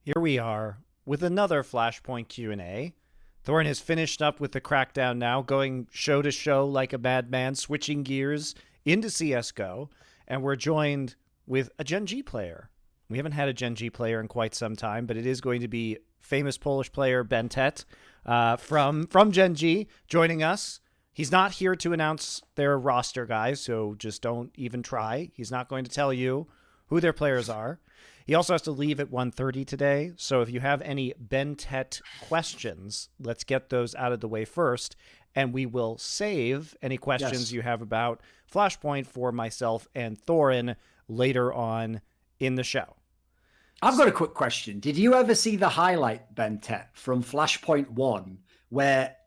Here we are with another Flashpoint Q&A. Thorin has finished up with the crackdown now, going show to show like a madman, switching gears into CSGO, and we're joined with a Gen.G player. We haven't had a Gen.G player in quite some time, but it is going to be famous Polish player BnTeT from Gen.G joining us. He's not here to announce their roster, guys, so just don't even try. He's not going to tell you who their players are. He also has to leave at 1:30 today, so if you have any BnTeT questions, let's get those out of the way first, and we will save any questions you have about Flashpoint for myself and Thorin later on in the show. I've got a quick question. Did you ever see the highlight, BnTeT, from Flashpoint 1, where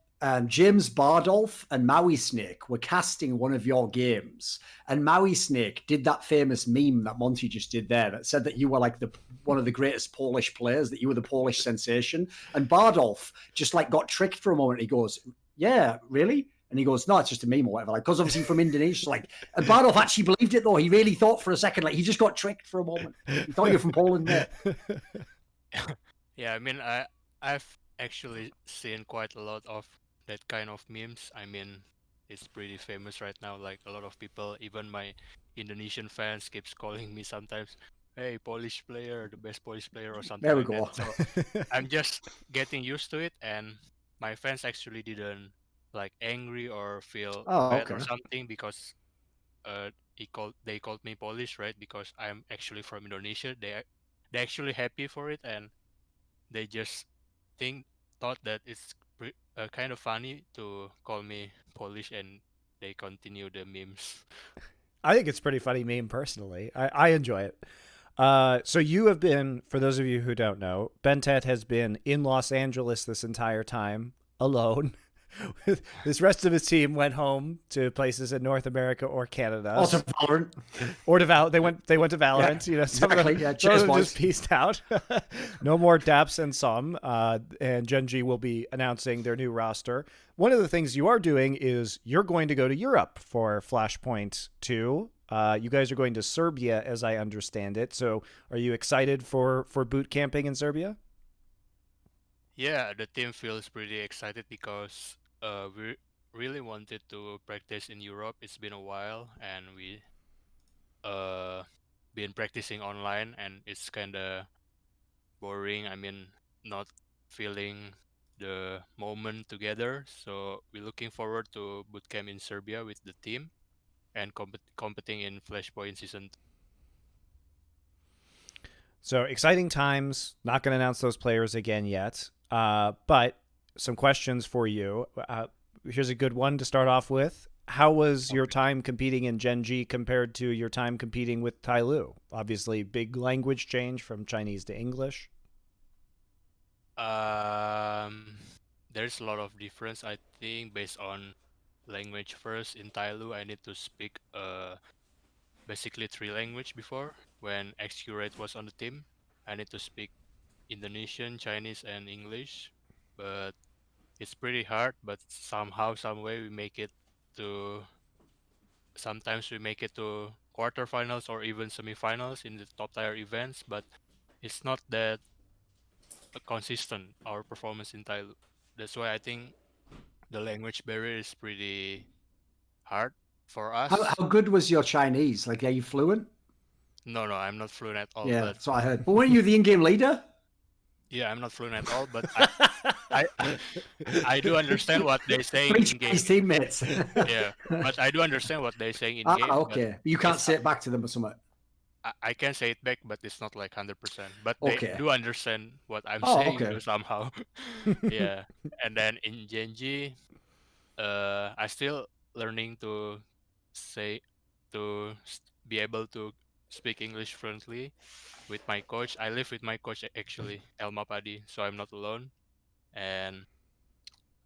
James Bardolph and Maui Snake were casting one of your games, and Maui Snake did that famous meme that Monty just did there that said that you were like one of the greatest Polish players, that you were the Polish sensation, and Bardolph just like got tricked for a moment. He goes, "Yeah, really?" And he goes, "No, it's just a meme or whatever." Like, because obviously from Indonesia, like, and Bardolph actually believed it though. He really thought for a second, like he just got tricked for a moment. He thought you were from Poland, mate. Yeah, I mean, I've actually seen quite a lot of that kind of memes. I mean, it's pretty famous right now. Like a lot of people, even my Indonesian fans, keeps calling me sometimes, "Hey, Polish player, the best Polish player," or something There we like go. that. So I'm just getting used to it, and my fans actually didn't like angry or feel bad or something because they called me Polish, right? Because I'm actually from Indonesia. They actually happy for it, and they just thought that it's kind of funny to call me Polish, and they continue the memes. I think it's pretty funny meme personally. I enjoy it. So you have been, for those of you who don't know, BnTeT has been in Los Angeles this entire time alone. This rest of his team went home to places in North America or Canada. Also Valorant. Or to they went to Valorant. Yeah, you know, some exactly. of them, Yeah, cheers, boys. just pieced out. No more Daps and some. And Gen.G will be announcing their new roster. One of the things you are doing is you're going to go to Europe for Flashpoint 2. You guys are going to Serbia, as I understand it. So are you excited for boot camping in Serbia? Yeah, the team feels pretty excited because we really wanted to practice in Europe. It's been a while, and we been practicing online, and it's kind of boring. I mean, not feeling the moment together. So we're looking forward to bootcamp in Serbia with the team and competing in Flashpoint season 2. So exciting times. Not going to announce those players again yet. But some questions for you. Here's a good one to start off with. How was your time competing in Gen.G compared to your time competing with TYLOO? Obviously, big language change from Chinese to English. There's a lot of difference, I think, based on language. First, in TYLOO, I need to speak basically 3 languages before. When Xcurate was on the team, I need to speak Indonesian, Chinese, and English. But it's pretty hard, but somehow, some way we make it to, sometimes we make it to quarterfinals or even semifinals in the top tier events, but it's not that consistent, our performance in TYLOO. That's why I think the language barrier is pretty hard for us. How good was your Chinese? Like, are you fluent? No, I'm not fluent at all. Yeah, but that's what I heard. But weren't you the in-game leader? Yeah, I'm not fluent at all, but I do understand what they're saying in game. Teammates. Yeah, but I do understand what they're saying in game. Okay. You can't say it back to them or something. I can say it back, but it's not like 100%. But they do understand what I'm saying somehow. Yeah, and then in Gen.G, I still learning to be able to speak English fluently with my coach. I live with my coach actually, Elma Padi, so I'm not alone. And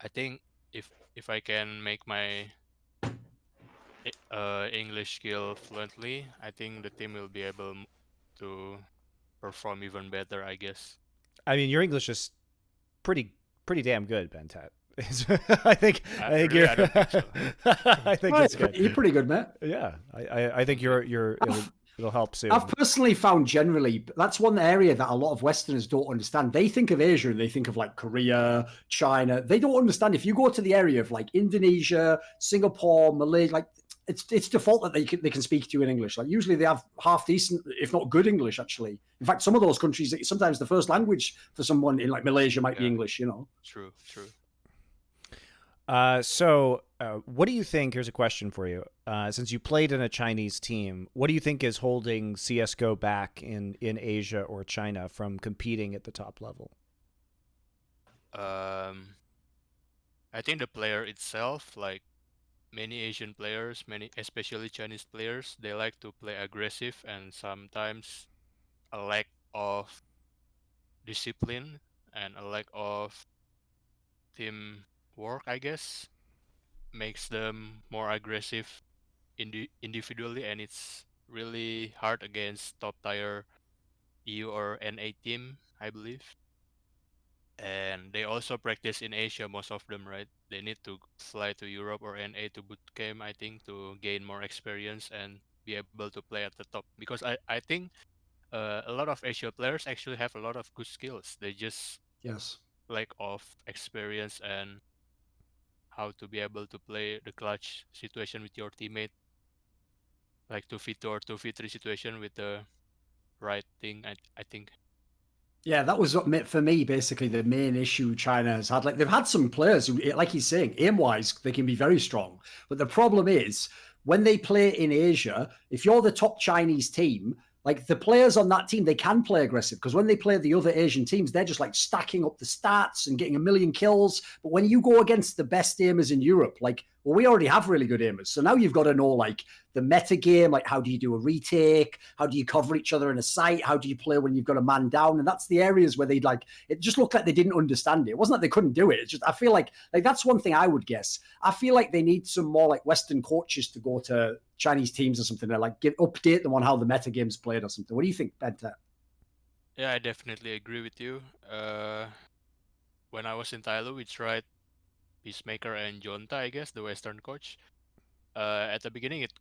I think if I can make my English skill fluently, I think the team will be able to perform even better, I guess. I mean, your English is pretty damn good, BnTeT. I think you're. I don't think so. I think it's good. You're pretty good, Matt. Yeah, I think you're It'll help soon. I've personally found generally that's one area that a lot of Westerners don't understand. They think of Asia and they think of like Korea, China. They don't understand if you go to the area of like Indonesia, Singapore, Malaysia, like it's default that they can speak to you in English. Like usually they have half decent, if not good English. Actually, in fact, some of those countries sometimes the first language for someone in like Malaysia might be English. You know. True. So, what do you think? Here's a question for you. Since you played in a Chinese team, what do you think is holding CS:GO back in Asia or China from competing at the top level? I think the player itself, like many Asian players, many especially Chinese players, they like to play aggressive, and sometimes a lack of discipline and a lack of team work, I guess, makes them more aggressive individually, and it's really hard against top tier EU or NA team, I believe. And they also practice in Asia, most of them, right? They need to fly to Europe or NA to boot camp, I think, to gain more experience and be able to play at the top. Because I think a lot of Asia players actually have a lot of good skills. They just Yes. lack of experience and how to be able to play the clutch situation with your teammate, like 2v2 or 2v3 situation with the right thing, I think. Yeah, that was for me basically the main issue China has had. Like they've had some players who, like he's saying, aim-wise they can be very strong, but the problem is when they play in Asia, if you're the top Chinese team, like the players on that team, they can play aggressive because when they play the other Asian teams, they're just like stacking up the stats and getting a million kills. But when you go against the best aimers in Europe, like, well, we already have really good aimers. So now you've got to know like the meta game, like how do you do a retake? How do you cover each other in a site? How do you play when you've got a man down? And that's the areas where they'd like, it just looked like they didn't understand it. It wasn't like they couldn't do it. It's just, I feel like that's one thing I would guess. I feel like they need some more like Western coaches to go to Chinese teams or something to like update them on how the meta game's played or something. What do you think, BnTeT? Yeah, I definitely agree with you. When I was in TYLOO, we tried Peacemaker and Jonta, I guess, the Western coach. At the beginning, it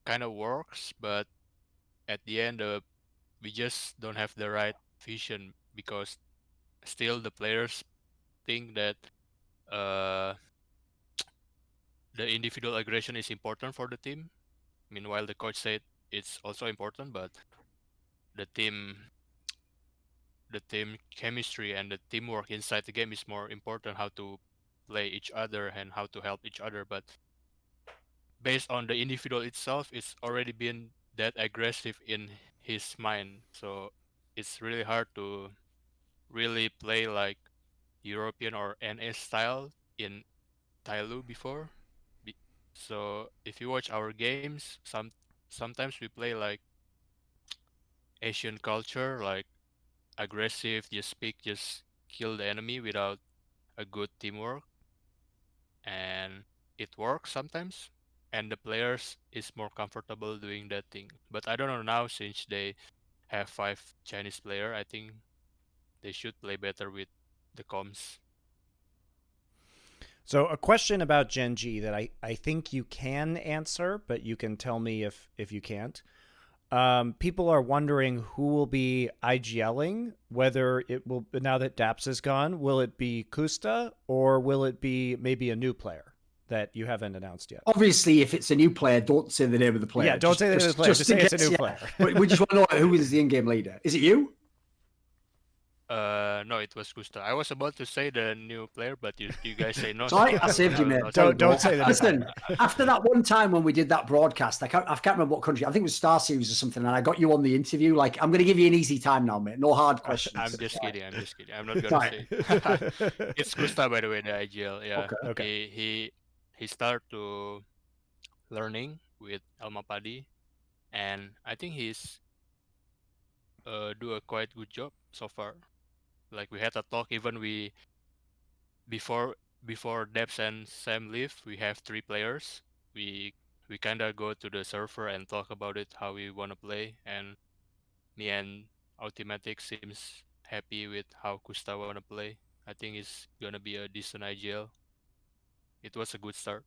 kind of works, but at the end, we just don't have the right vision because still the players think that uh, the individual aggression is important for the team. Meanwhile, the coach said it's also important, but the team the team chemistry and the teamwork inside the game is more important, how to play each other and how to help each other. But based on the individual itself, it's already been that aggressive in his mind, so it's really hard to really play like European or NS style in TYLOO before. So if you watch our games, sometimes we play like Asian culture, like aggressive, just pick, just kill the enemy without a good teamwork, and it works sometimes. And the players is more comfortable doing that thing. But I don't know now, since they have 5 Chinese player, I think they should play better with the comms. So, a question about Gen.G that I think you can answer, but you can tell me if you can't. People are wondering who will be IGLing, whether it will, now that Daps is gone, will it be Kusta or will it be maybe a new player that you haven't announced yet? Obviously, if it's a new player, don't say the name of the player. Yeah, don't say the name of the player. Just say it's a new player. We just want to know who is the in-game leader. Is it you? No, it was Gusta. I was about to say the new player, but you guys say no. Sorry, I saved you, mate. Don't say that. Listen, after that one time when we did that broadcast, I can't remember what country. I think it was Star Series or something, and I got you on the interview. Like, I'm going to give you an easy time now, mate. No hard questions. I'm just kidding. I'm not gonna say. It's Gusta, by the way, the IGL. Yeah. Okay. He started to learning with Elma Padi, and I think he's do a quite good job so far. Like we had a talk, even we before Debs and Sam leave, we have 3 players. We kind of go to the server and talk about it, how we want to play, and me and Automatic seems happy with how Kusta want to play. I think it's gonna be a decent IGL. It was a good start.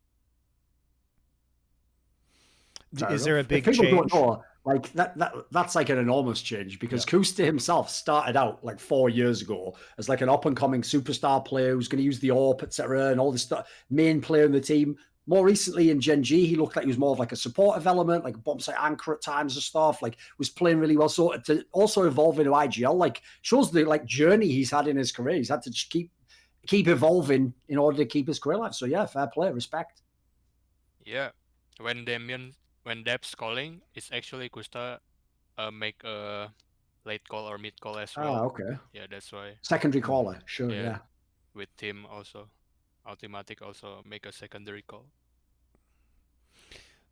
Is there a big if people change? don't know, like that's like an enormous change because Kusta himself started out like 4 years ago as like an up and coming superstar player who's going to use the AWP, etc., and all this stuff. Main player in the team. More recently in Gen.G, he looked like he was more of like a supportive element, like a bomb site anchor at times and stuff. Like was playing really well. So to also evolve into IGL, like shows the like journey he's had in his career. He's had to just keep evolving in order to keep his career alive. So yeah, fair play, respect. Yeah, when Deb's calling, it's actually Kusta make a late call or mid call as well. Okay. Yeah, that's why. Secondary caller, sure, yeah. With Tim also, Automatic also make a secondary call.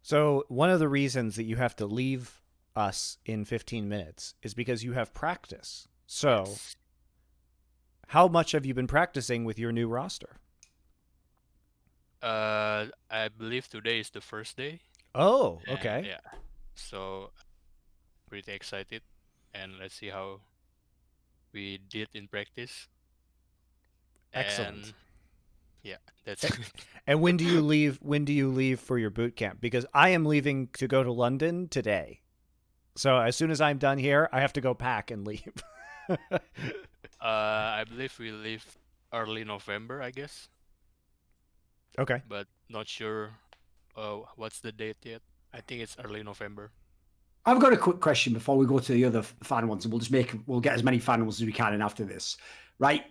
So one of the reasons that you have to leave us in 15 minutes is because you have practice. So Yes. how much have you been practicing with your new roster? I believe today is the first day. Oh, and, okay. yeah, so pretty excited, and let's see how we did in practice. Excellent. And yeah, that's it. And when do you leave? When do you leave for your boot camp? Because I am leaving to go to London today. So as soon as I'm done here, I have to go pack and leave. I believe we leave early November, I guess, Okay. but not sure what's the date yet. I think it's early November. I've got a quick question before we go to the other fan ones, and we'll get as many fan ones as we can in after this. Right?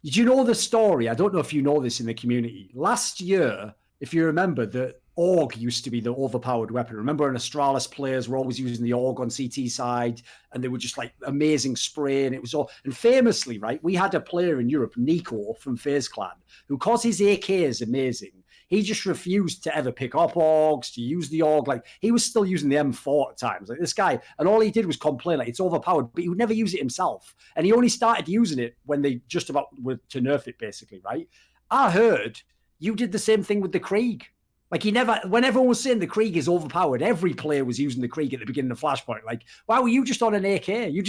Did you know the story? I don't know if you know this in the community. Last year, if you remember, the AUG used to be the overpowered weapon. Remember, in Astralis players were always using the AUG on CT side, and they were just like amazing spray, and it was all. And famously, right, we had a player in Europe, Nico from FaZe Clan, who, cause his AK is amazing, he just refused to ever pick up AUGs, to use the AUG. Like, he was still using the M4 at times. Like, this guy, and all he did was complain, like, it's overpowered, but he would never use it himself. And he only started using it when they just about were to nerf it, basically, right? I heard you did the same thing with the Krieg. Like, he never, when everyone was saying the Krieg is overpowered, every player was using the Krieg at the beginning of Flashpoint. Like, why were you just on an AK? You're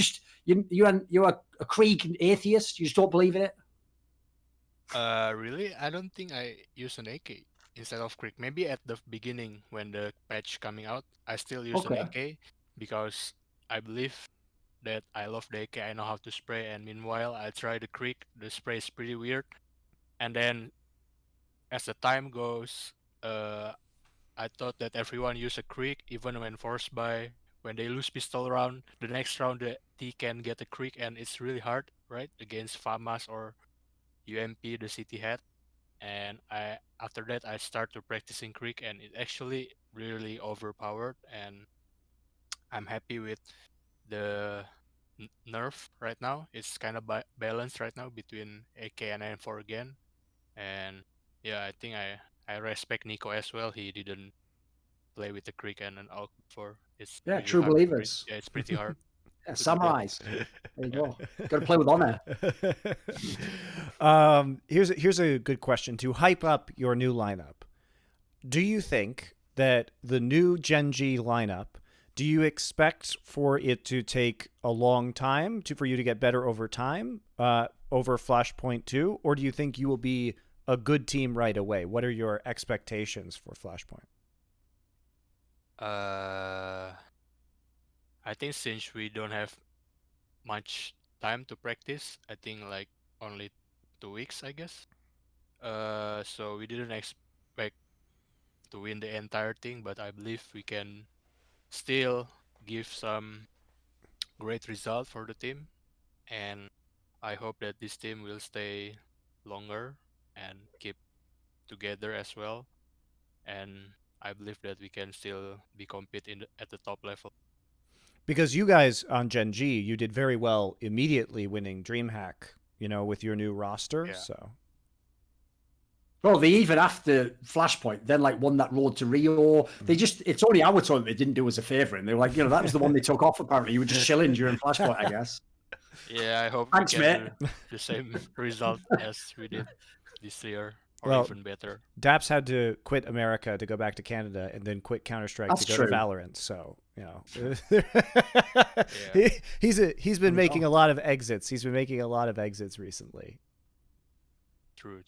a Krieg atheist? You just don't believe in it? Really? I don't think I use an AK instead of Krieg. Maybe at the beginning when the patch coming out, I still use an AK because I believe that I love the AK. I know how to spray, and meanwhile I try the Krieg. The spray is pretty weird, and then as the time goes, I thought that everyone use a Krieg even when forced by. When they lose pistol round, the next round the T can get a Krieg, and it's really hard, right, against FAMAS or UMP, the city head. And after that I started practicing Krieg, and it actually really overpowered, and I'm happy with the nerf right now. It's kind of balanced right now between AK and M4 again. And yeah, I think I respect Nico as well. He didn't play with the Krieg and an AUG before. It's Yeah, really true hard. believers. Yeah, it's pretty hard. Yeah, to do that. samurais. There you go. Got to play with honor. Here's a good question to hype up your new lineup. Do you think that the new Gen.G lineup, do you expect for it to take a long time for you to get better over time, over Flashpoint 2, or do you think you will be a good team right away? What are your expectations for Flashpoint? I think since we don't have much time to practice, I think like only 2 weeks, I guess. So we didn't expect to win the entire thing, but I believe we can still give some great result for the team, and I hope that this team will stay longer and keep together as well. And I believe that we can still be compete at the top level. Because you guys on Gen.G, you did very well immediately winning DreamHack, with your new roster. Yeah. So. Well, they even after Flashpoint, then like won that road to Rio. It's only our tournament they didn't do us a favor. And they were like, that was the one they took off apparently. You were just chilling during Flashpoint, I guess. Yeah, I hope Thanks, we can mate. do the same result as we did this year, or Well, even better. Daps had to quit America to go back to Canada and then quit Counter-Strike to go to Valorant. So, he's been making a lot of exits. He's been making a lot of exits recently. True.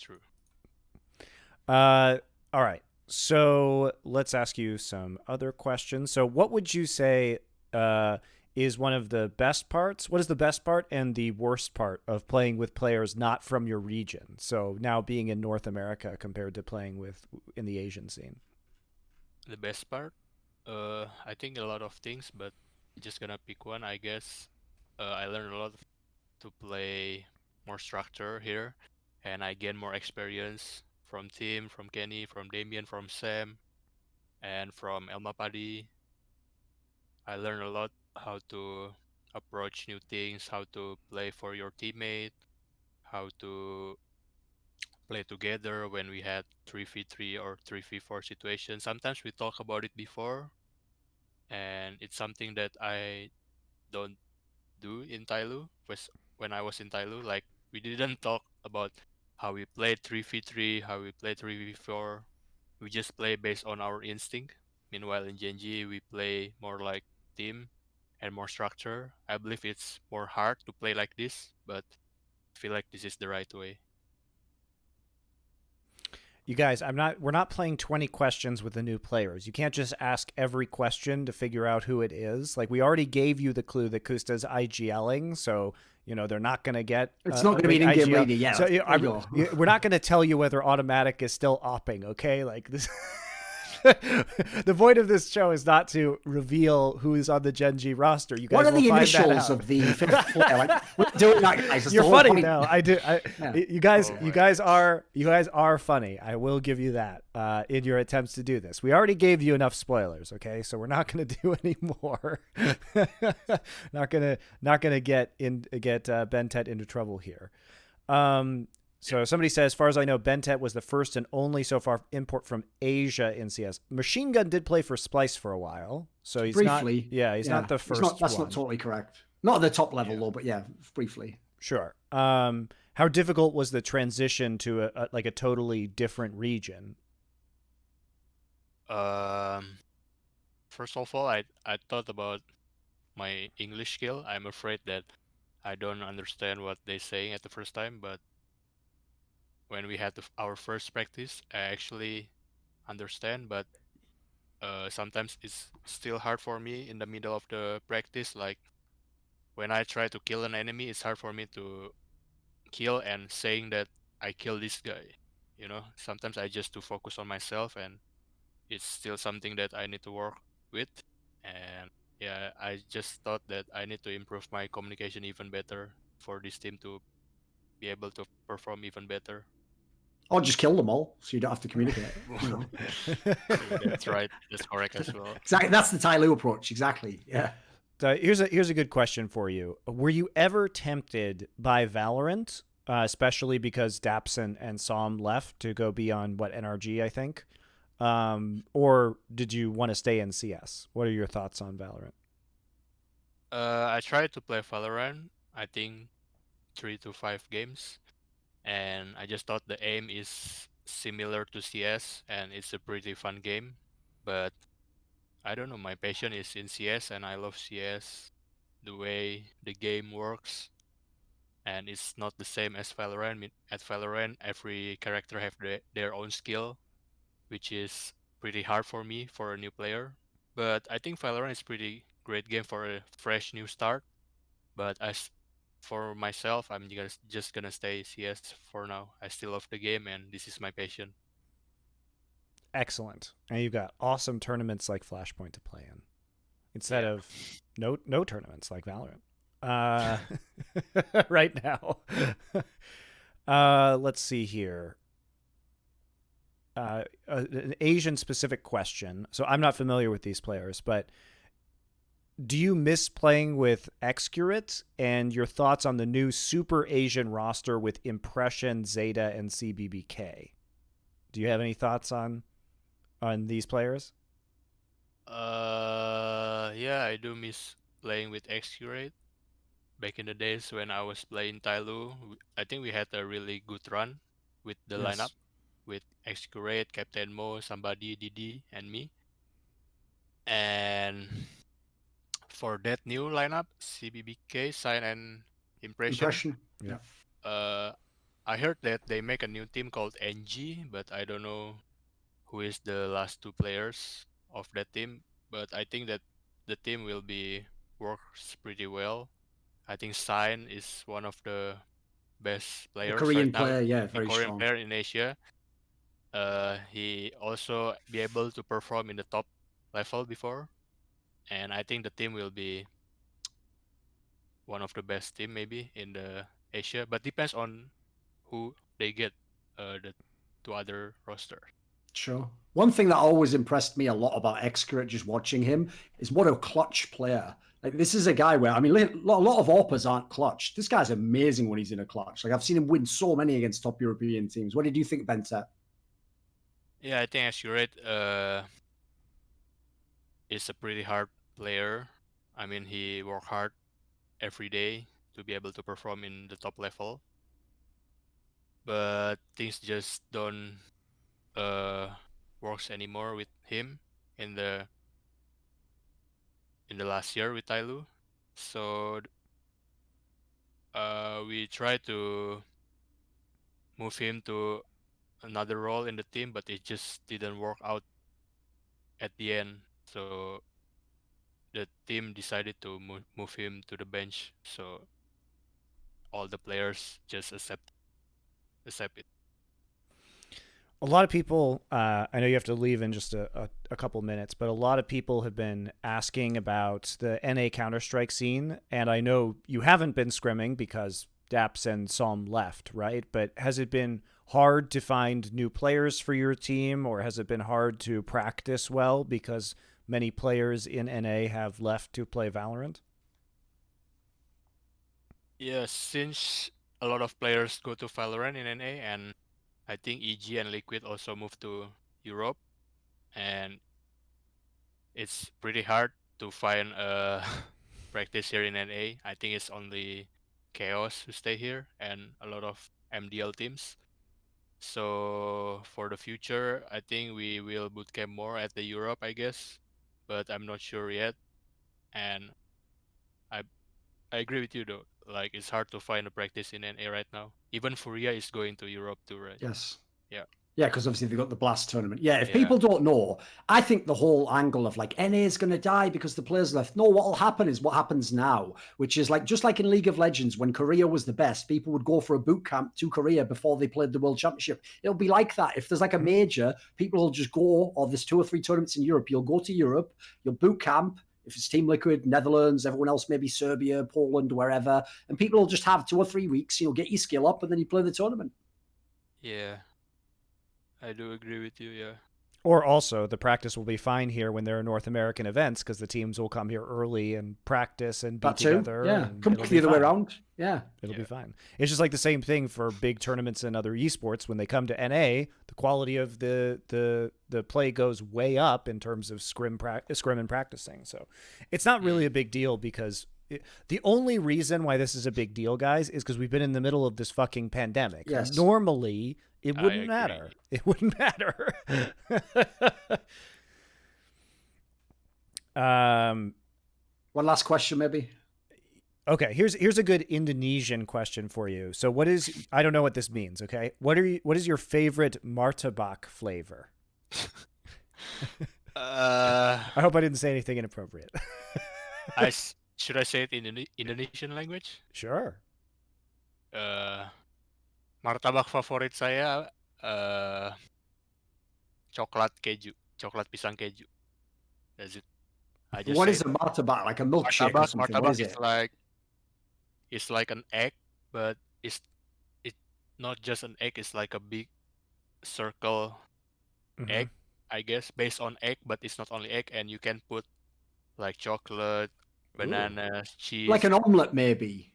All right. So let's ask you some other questions. So what would you say is one of the best parts? What is the best part and the worst part of playing with players not from your region? So now being in North America compared to playing with in the Asian scene. The best part, I think a lot of things, but just gonna pick one, I guess. I learned a lot to play more structure here, and I gain more experience from Tim, from Kenny, from Damien, from Sam, and from Elma Padi. I learned a lot how to approach new things, how to play for your teammate, how to play together when we had 3v3 or 3v4 situations. Sometimes we talk about it before, and it's something that I don't do in TYLOO. When I was in TYLOO, like we didn't talk about how we played 3v3, how we played 3v4. We just play based on our instinct. Meanwhile, in Gen.G, we play more like team and more structure. I believe it's more hard to play like this, but I feel like this is the right way. You guys, we're not playing 20 questions with the new players. You can't just ask every question to figure out who it is. Like we already gave you the clue that Kusta's IGLing, so they're not going to get It's not going to be an in-game leader, yeah. So we're not going to tell you whether automatic is still opping, okay? Like this the point of this show is not to reveal who is on the Gen.G roster. You guys what are will the find initials that out. of the fifth player? Like, we're doing that, guys. That's You're the whole funny point. though. I do. Yeah. You guys are funny. I will give you that in your attempts to do this. We already gave you enough spoilers, okay? So we're not going to do any more. not gonna get BnTeT into trouble here. So somebody says, as far as I know, BnTeT was the first and only so far import from Asia in CS. Machine Gun did play for Splice for a while, so he's briefly. He's not the first. That's one. not totally correct. Not at the top level though, but yeah, briefly. Sure. How difficult was the transition to a totally different region? First of all, I thought about my English skill. I'm afraid that I don't understand what they're saying at the first time, but when we had our first practice, I actually understand, but sometimes it's still hard for me in the middle of the practice. Like when I try to kill an enemy, it's hard for me to kill and saying that I kill this guy. Sometimes I just to focus on myself, and it's still something that I need to work with. And yeah, I just thought that I need to improve my communication even better for this team to be able to perform even better. Or just kill them all, so you don't have to communicate. That's right. That's correct as well. Exactly. That's the TYLOO approach. Exactly. Yeah. Here's a good question for you. Were you ever tempted by Valorant, especially because Daps and Som left to go be on NRG, I think? Or did you want to stay in CS? What are your thoughts on Valorant? I tried to play Valorant, I think 3 to 5 games, and I just thought the aim is similar to CS and it's a pretty fun game. But I don't know, my passion is in CS and I love CS, the way the game works, and it's not the same as Valorant. At Valorant, every character have their own skill, which is pretty hard for me for a new player. But I think Valorant is pretty great game for a fresh new start. But as for myself, I'm just gonna stay CS for now. I still love the game, and this is my passion. Excellent. And you've got awesome tournaments like Flashpoint to play in, instead of no tournaments like Valorant. Right now. Let's see here. An Asian specific question. So I'm not familiar with these players, but do you miss playing with Excurate, and your thoughts on the new Super Asian roster with Impression, Zeta, and CBBK? Do you have any thoughts on these players? Yeah, I do miss playing with Excurate. Back in the days when I was playing TYLOO, I think we had a really good run with the lineup, with Excurate, Captain Mo, somebody, Didi, and me. And for that new lineup, CBBK, Sign, and Impression. Yeah. I heard that they make a new team called Gen.G, but I don't know who is the last two players of that team, but I think that the team will be works pretty well. I think Sign is one of the best A players right Korean now, player, yeah, a very Korean strong. player in Asia. He also be able to perform in the top level before, and I think the team will be one of the best team maybe in the Asia, but depends on who they get the two other roster. Sure. One thing that always impressed me a lot about Excurate, just watching him, is what a clutch player. Like, this is a guy where, I mean, a lot of AWPers aren't clutch. This guy's amazing when he's in a clutch. Like, I've seen him win so many against top European teams. What did you think, BnTeT? Yeah, I think Accurate is a pretty hard player. I mean, he work hard every day to be able to perform in the top level, but things just don't uh works anymore with him in the last year with TYLOO. So we try to move him to another role in the team, but it just didn't work out at the end. So the team decided to move him to the bench. So all the players just accept it. A lot of people, I know you have to leave in just a couple minutes, but a lot of people have been asking about the NA Counter Strike scene. And I know you haven't been scrimming because Daps and Som left, right? But has it been hard to find new players for your team, or has it been hard to practice well because many players in NA have left to play Valorant? Yeah, since a lot of players go to Valorant in NA, and I think EG and Liquid also moved to Europe, and it's pretty hard to find a practice here in NA. I think it's only Chaos who stay here and a lot of MDL teams. So for the future, I think we will bootcamp more at the Europe, I guess, but I'm not sure yet. And I I agree with you though. Like it's hard to find a practice in NA right now. Even Furia is going to Europe too, right? Yes. Yeah. Yeah, because obviously they've got the Blast tournament. Yeah, if Yeah. people don't know, I think the whole angle of like NA is going to die because the players left. No, what will happen is what happens now, which is like just like in League of Legends when Korea was the best, people would go for a boot camp to Korea before they played the World Championship. It'll be like that. If there's like a major, people will just go, or there's 2 or 3 tournaments in Europe. You'll go to Europe, you'll boot camp. If it's Team Liquid, Netherlands, everyone else, maybe Serbia, Poland, wherever, and people will just have 2 or 3 weeks. You'll get your skill up, and then you play the tournament. Yeah. I do agree with you, yeah. Or also, the practice will be fine here when there are North American events because the teams will come here early and practice and be That too. together. Yeah. And it'll Completely be the other way fine. around. Yeah. It'll Yeah. be fine. It's just like the same thing for big tournaments and other esports. When they come to NA, the quality of the play goes way up in terms of scrim and practicing. So it's not really a big deal because the only reason why this is a big deal, guys, is because we've been in the middle of this fucking pandemic. Yes. Normally, it I wouldn't agree. matter. It wouldn't matter. One last question, maybe. Okay, here's a good Indonesian question for you. So what is, I don't know what this means, okay? What is your favorite martabak flavor? I hope I didn't say anything inappropriate. Should I say it in Indonesian language? Sure. Martabak favorit saya coklat keju, coklat pisang keju. That's it. I just What say is a martabak? Like a milkshake or martabak. something? What Martabak is is it? like an egg, but it's not just an egg. It's like a big circle egg, I guess, based on egg, but it's not only egg, and you can put like chocolate, bananas, Like cheese. an omelet, maybe.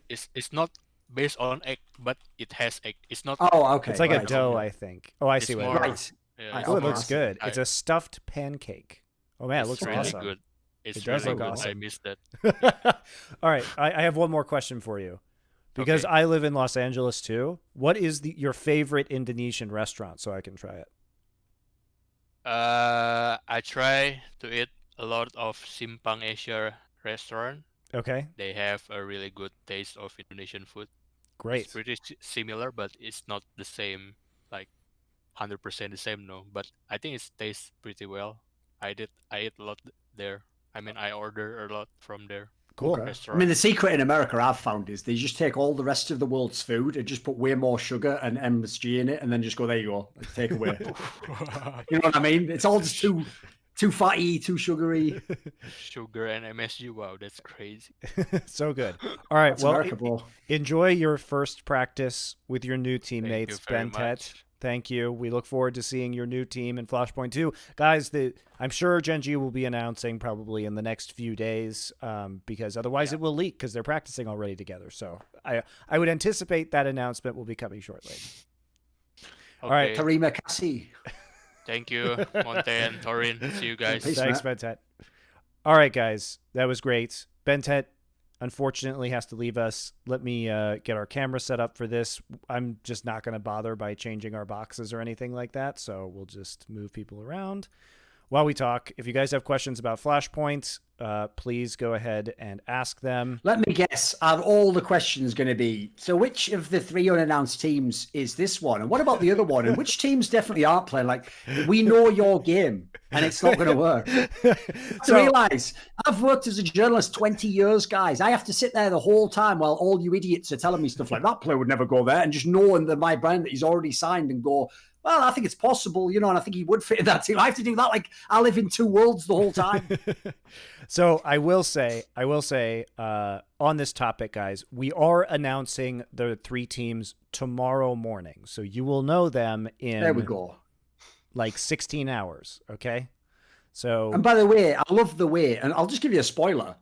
It's not based on egg, but it has egg. It's not. Oh, okay. It's like a right, dough, okay. I think. Oh, I see It's what it more. is. Right. Yeah, Right, it's Oh, it okay, more. looks I see. good. It's I, a stuffed pancake. Oh man, it it's looks really awesome. good. It It's does really look good. awesome. I missed that. All right, I have one more question for you. Because Okay. I live in Los Angeles too. What is your favorite Indonesian restaurant so I can try it? I try to eat a lot of Simpang Asia restaurant. Okay, They have a really good taste of Indonesian food. It's great. pretty similar, but it's not the same like 100% the same, no. But I think it tastes pretty well. I ate a lot there. I mean, I order a lot from there. Cool. Okay. I Restaurant. mean, the secret in America I've found is they just take all the rest of the world's food and just put way more sugar and MSG in it, and then just go, there you go, take away. You know what I mean? It's all just too fatty, too sugary. Sugar and MSG. Wow, that's crazy. So good. All right. That's Well, America, bro. enjoy your first practice with your new Thank you teammates, very BnTeT. much. Thank you. We look forward to seeing your new team in Flashpoint 2. Guys, I'm sure Gen.G will be announcing probably in the next few days because otherwise it will leak because they're practicing already together. So I would anticipate that announcement will be coming shortly. Okay. All right. Tarima Cassie. Thank you, Monte and Thorin. See you guys. Peace, Thanks, Matt. BnTeT. All right, guys. That was great. BnTeT unfortunately has to leave us. Let me get our camera set up for this. I'm just not going to bother by changing our boxes or anything like that, so we'll just move people around while we talk. If you guys have questions about Flashpoint, please go ahead and ask them. Let me guess, are all the questions going to be, so which of the 3 unannounced teams is this one? And what about the other one? And which teams definitely aren't playing? Like, we know your game, and it's not going to work. To realize, I've worked as a journalist 20 years, guys. I have to sit there the whole time while all you idiots are telling me stuff like, that player would never go there, and just knowing that my brand that he's already signed and go, well, I think it's possible, you know, and I think he would fit in that team. I have to do that like I live in 2 worlds the whole time. So I will say, on this topic, guys, we are announcing the 3 teams tomorrow morning. So you will know them in There we go. like 16 hours. Okay. So, And by the way, I love the way, and I'll just give you a spoiler.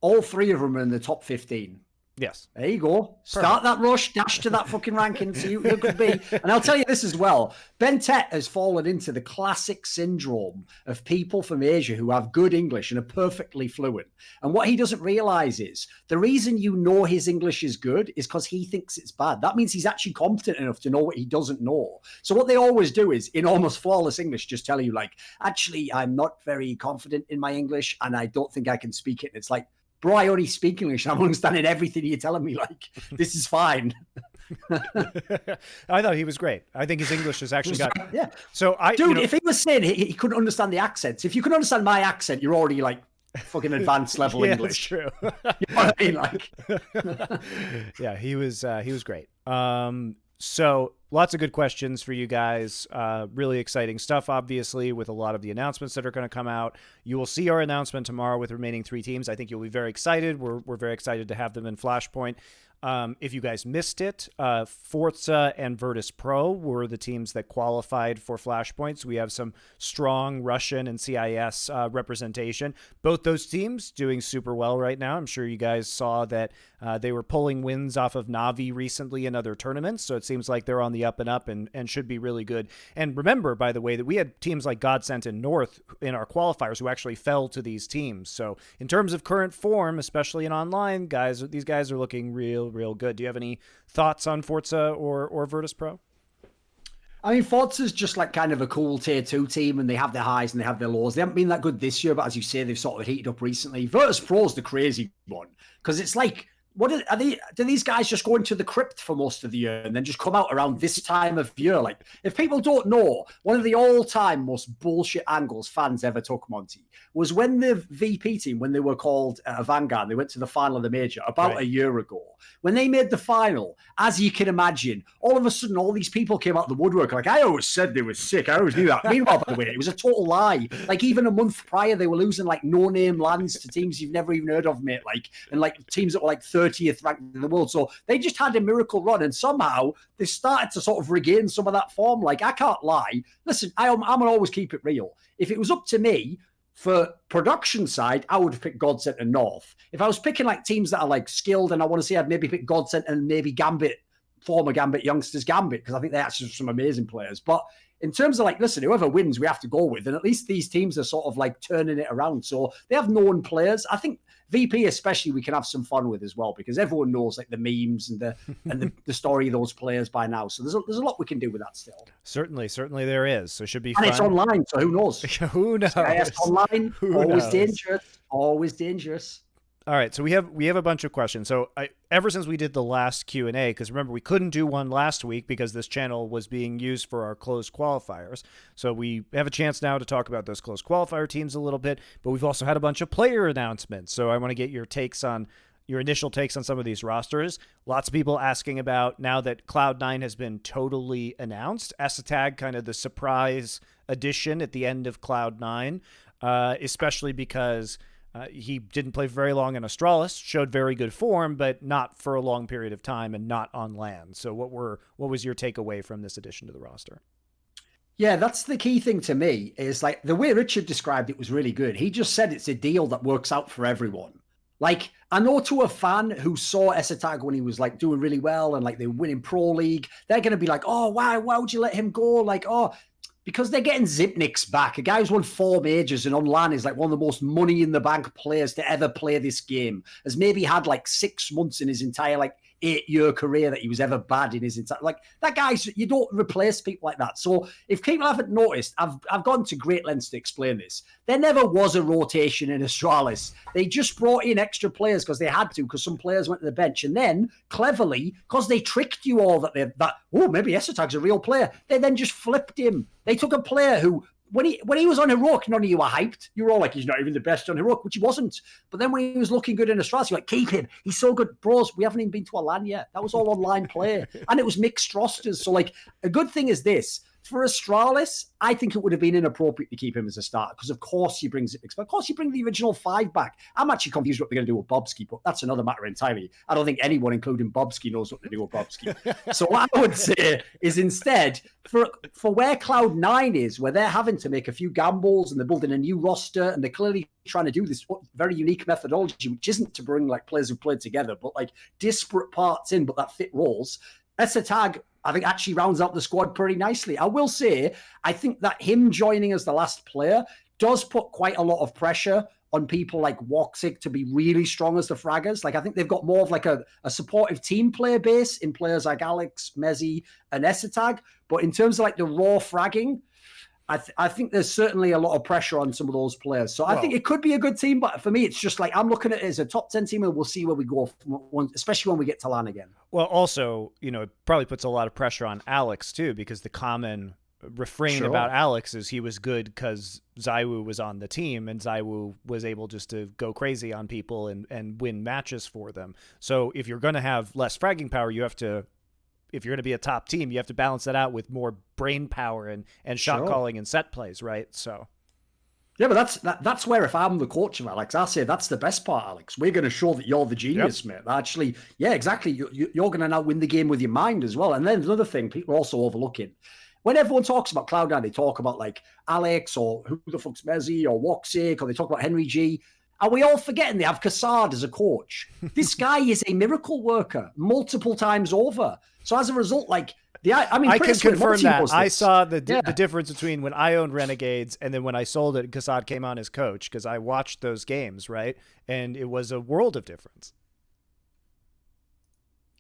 All 3 of them are in the top 15. yes. There you go. Start that rush, dash to that fucking ranking, see who it could be. And I'll tell you this as well. BnTeT has fallen into the classic syndrome of people from Asia who have good English and are perfectly fluent. And what he doesn't realize is the reason you know his English is good is because he thinks it's bad. That means he's actually competent enough to know what he doesn't know. So what they always do is, in almost flawless English, just tell you like, actually, I'm not very confident in my English and I don't think I can speak it. And it's like, bro, I only speak English. I'm understanding everything you're telling me. Like, this is fine. I thought he was great. I think his English has actually got. Yeah. So Dude, if he was saying he couldn't understand the accents, if you can understand my accent, you're already like fucking advanced level yeah, English. That's true. You know what I mean? Like, yeah, he was great. So lots of good questions for you guys. Really exciting stuff, obviously, with a lot of the announcements that are going to come out. You will see our announcement tomorrow with the remaining 3 teams. I think you'll be very excited. We're very excited to have them in Flashpoint. If you guys missed it, forZe and Virtus.pro were the teams that qualified for Flashpoints. We have some strong Russian and CIS representation. Both those teams doing super well right now. I'm sure you guys saw that they were pulling wins off of Na'Vi recently in other tournaments, so it seems like they're on the up and up and should be really good. And remember, by the way, that we had teams like GODSENT and North in our qualifiers who actually fell to these teams. So in terms of current form, especially in online, guys, these guys are looking real good. Do you have any thoughts on forZe or Virtus.pro? I mean, forZe's just like kind of a cool tier 2 team, and they have their highs and they have their lows. They haven't been that good this year, but as you say, they've sort of heated up recently. Virtus.pro's the crazy one because it's like, do these guys just go into the crypt for most of the year and then just come out around this time of year? Like, if people don't know, one of the all-time most bullshit angles fans ever took, Monty, was when the VP team, when they were called Vanguard, they went to the final of the major about a year ago. When they made the final, as you can imagine, all of a sudden, all these people came out of the woodwork. Like, I always said they were sick. I always knew that. Meanwhile, by the way, it was a total lie. Like, even a month prior, they were losing like no-name lands to teams you've never even heard of, mate. Like, and like teams that were like 30th ranked in the world. So they just had a miracle run, and somehow they started to sort of regain some of that form. Like, I can't lie. Listen, I'm gonna always keep it real. If it was up to me, for production side, I would have picked GODSENT and North. If I was picking like teams that are like skilled, and I want to see, I'd maybe pick GODSENT and maybe Gambit, former Gambit youngsters Gambit, because I think they actually have some amazing players. But in terms of like, listen, whoever wins, we have to go with. And at least these teams are sort of like turning it around. So they have known players. I think VP especially we can have some fun with as well, because everyone knows like the memes and the story of those players by now. So there's a lot we can do with that still. Certainly there is. So it should be and fun. It's online, so who knows? Who knows? CIS online, Who always knows? dangerous. Always dangerous. All right, so we have a bunch of questions. So ever since we did the last Q&A, because remember we couldn't do one last week because this channel was being used for our closed qualifiers. So we have a chance now to talk about those closed qualifier teams a little bit, but we've also had a bunch of player announcements. So I want to get your initial takes on some of these rosters. Lots of people asking about, now that Cloud9 has been totally announced, rsoter kind of the surprise addition at the end of Cloud9, especially because he didn't play very long in Astralis, showed very good form, but not for a long period of time and not on land. So what was your takeaway from this addition to the roster? Yeah, that's the key thing to me, is like the way Richard described it was really good. He just said it's a deal that works out for everyone. Like, I know to a fan who saw rsoter when he was like doing really well and like they were winning Pro League, they're going to be like, oh, why would you let him go? Like, oh, because they're getting Zipniks back. A guy who's won 4 majors and on LAN is like one of the most money in the bank players to ever play this game. Has maybe had like 6 months in his entire like 8-year career that he was ever bad in his entire, like that guy's, you don't replace people like that. So if people haven't noticed, I've gone to great lengths to explain this. There never was a rotation in Astralis. They just brought in extra players because they had to, because some players went to the bench. And then cleverly, because they tricked you all that maybe rsoter's a real player, they then just flipped him. They took a player who, when he was on Heroic, none of you were hyped. You were all like, he's not even the best on Heroic, which he wasn't. But then when he was looking good in Astralis, you're like, keep him. He's so good. Bros, we haven't even been to a LAN yet. That was all online play. And it was mixed rosters. So, like, a good thing is this. For Astralis, I think it would have been inappropriate to keep him as a starter because, of course, you bring Zipniks. But of course, you bring the original 5 back. I'm actually confused what they're going to do with Bobski, but that's another matter entirely. I don't think anyone, including Bobski, knows what to do with Bobski. So what I would say is instead, for where Cloud9 is, where they're having to make a few gambles and they're building a new roster and they're clearly trying to do this very unique methodology, which isn't to bring like players who played together, but like disparate parts in, but that fit roles. rsoter, I think, actually rounds out the squad pretty nicely. I will say, I think that him joining as the last player does put quite a lot of pressure on people like woxic to be really strong as the fraggers. Like, I think they've got more of like a supportive team player base in players like Alex, Mezzi, and rsoter. But in terms of like the raw fragging, I think there's certainly a lot of pressure on some of those players. So I think it could be a good team, but for me, it's just like I'm looking at it as a top 10 team, and we'll see where we go, especially when we get to LAN again. Well, also, it probably puts a lot of pressure on Alex too, because the common refrain about Alex is he was good because ZywOo was on the team, and ZywOo was able just to go crazy on people and win matches for them. So if you're going to have less fragging power, you have to, if you're going to be a top team, you have to balance that out with more brain power and shot calling and set plays, right? So, yeah, but that's where, if I'm the coach of Alex, I say that's the best part, Alex. We're going to show that you're the genius, mate. Actually, yeah, exactly. You're going to now win the game with your mind as well. And then another thing people are also overlooking. When everyone talks about Cloud9, they talk about like Alex or who the fuck's Mezzi or woxic, or they talk about Henry G. Are we all forgetting they have Kassad as a coach? This guy is a miracle worker multiple times over. So as a result, like, I can confirm that. I saw the difference between when I owned Renegades and then when I sold it and Kassad came on as coach, because I watched those games, right? And it was a world of difference.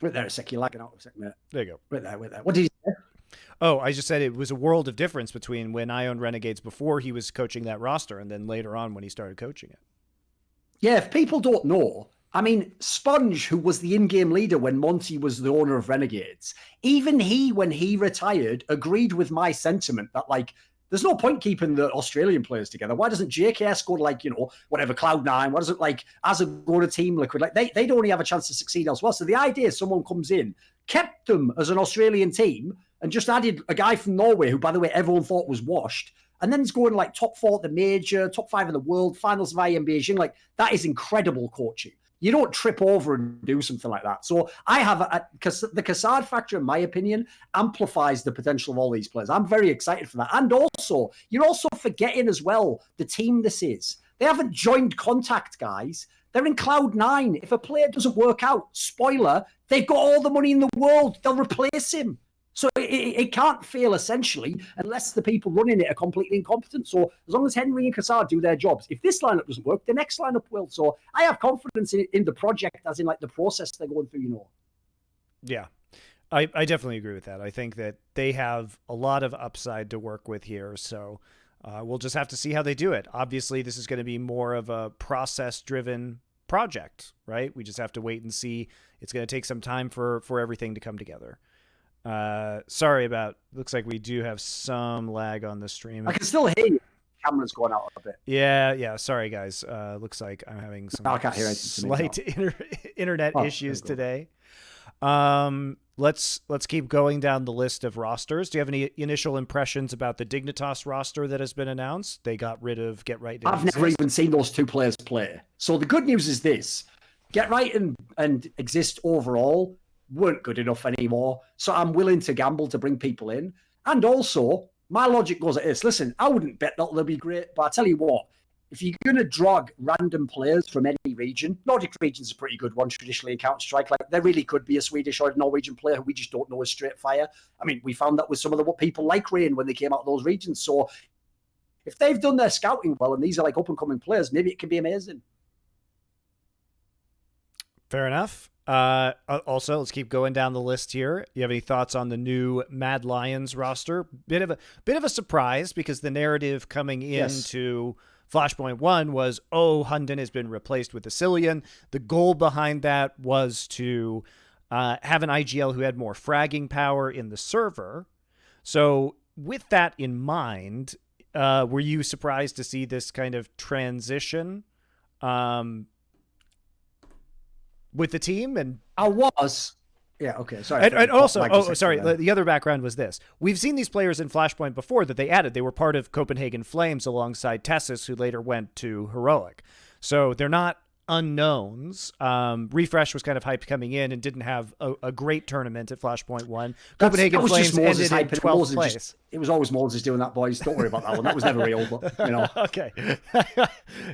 Wait there a sec. You're lagging out a sec, mate. There you go. Wait there. What did you say? Oh, I just said it was a world of difference between when I owned Renegades before he was coaching that roster and then later on when he started coaching it. Yeah, if people don't know, I mean, Sponge, who was the in-game leader when Monty was the owner of Renegades, even he, when he retired, agreed with my sentiment that, like, there's no point keeping the Australian players together. Why doesn't JKS go to, like, whatever, Cloud9? Why doesn't, like, Azza go to Team Liquid? Like, they'd only have a chance to succeed elsewhere. So the idea is someone comes in, kept them as an Australian team, and just added a guy from Norway, who, by the way, everyone thought was washed, and then he's going like top 4 at the major, top 5 in the world, finals of IM Beijing. Like, that is incredible coaching. You don't trip over and do something like that. So I have the Kassad factor, in my opinion, amplifies the potential of all these players. I'm very excited for that. And also, you're also forgetting as well the team this is. They haven't joined Contact, guys. They're in Cloud9. If a player doesn't work out, spoiler, they've got all the money in the world. They'll replace him. So it can't fail, essentially, unless the people running it are completely incompetent. So as long as Henry and Kassad do their jobs, if this lineup doesn't work, the next lineup will. So I have confidence in the project, as in like the process they're going through, Yeah, I definitely agree with that. I think that they have a lot of upside to work with here. So we'll just have to see how they do it. Obviously, this is going to be more of a process-driven project, right? We just have to wait and see. It's going to take some time for everything to come together. Sorry about, looks like we do have some lag on the stream. I can still hear you. Camera's going out a bit. Yeah. Sorry, guys. Looks like I'm having some I can't hear slight internet issues today. Let's keep going down the list of rosters. Do you have any initial impressions about the Dignitas roster that has been announced? They got rid of Get Right. I've never even seen those two players play. So the good news is this: Get Right and Exist overall weren't good enough anymore. So I'm willing to gamble to bring people in. And also, my logic goes like this. Listen, I wouldn't bet that they'll be great, but I tell you what, if you're going to drag random players from any region, Nordic region's a pretty good one traditionally in Counter-Strike. Like, there really could be a Swedish or a Norwegian player who we just don't know is straight fire. I mean, we found that with some of the people like Rain when they came out of those regions. So if they've done their scouting well and these are like up-and-coming players, maybe it can be amazing. Fair enough. Also, let's keep going down the list here. You have any thoughts on the new Mad Lions roster? Bit of a surprise, because the narrative coming into Flashpoint 1 was, Hunden has been replaced with a Cillian. The goal behind that was to have an IGL who had more fragging power in the server. So with that in mind, were you surprised to see this kind of transition with the team? And I was. Yeah, okay, sorry. And also, the other background was this. We've seen these players in Flashpoint before that they added. They were part of Copenhagen Flames alongside Tessis, who later went to Heroic. So they're not unknowns. Refresh was kind of hyped coming in and didn't have a great tournament at Flashpoint 1. Copenhagen Flames ended in 12th place. It was always Moses doing that, boys. Don't worry about that one. That was never real, but, you know. Okay.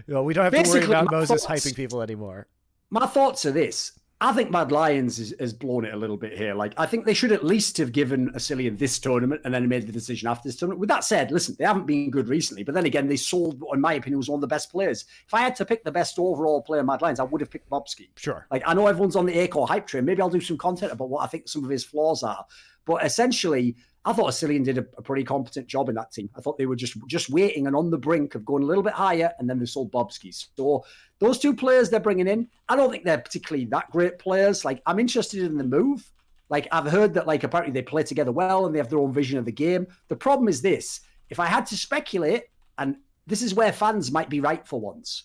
Well, we don't have to worry about Moses hyping people anymore. My thoughts are this. I think Mad Lions has blown it a little bit here. Like, I think they should at least have given a Cillian this tournament and then made the decision after this tournament. With that said, listen, they haven't been good recently, but then again, they sold, in my opinion, was one of the best players. If I had to pick the best overall player in Mad Lions, I would have picked Bobski. Sure. Like, I know everyone's on the A-Core hype train. Maybe I'll do some content about what I think some of his flaws are. But essentially, I thought Cillian did a pretty competent job in that team. I thought they were just waiting and on the brink of going a little bit higher, and then they sold Bobski. So those two players they're bringing in, I don't think they're particularly that great players. Like, I'm interested in the move. Like, I've heard that, like, apparently they play together well and they have their own vision of the game. The problem is this. If I had to speculate, and this is where fans might be right for once,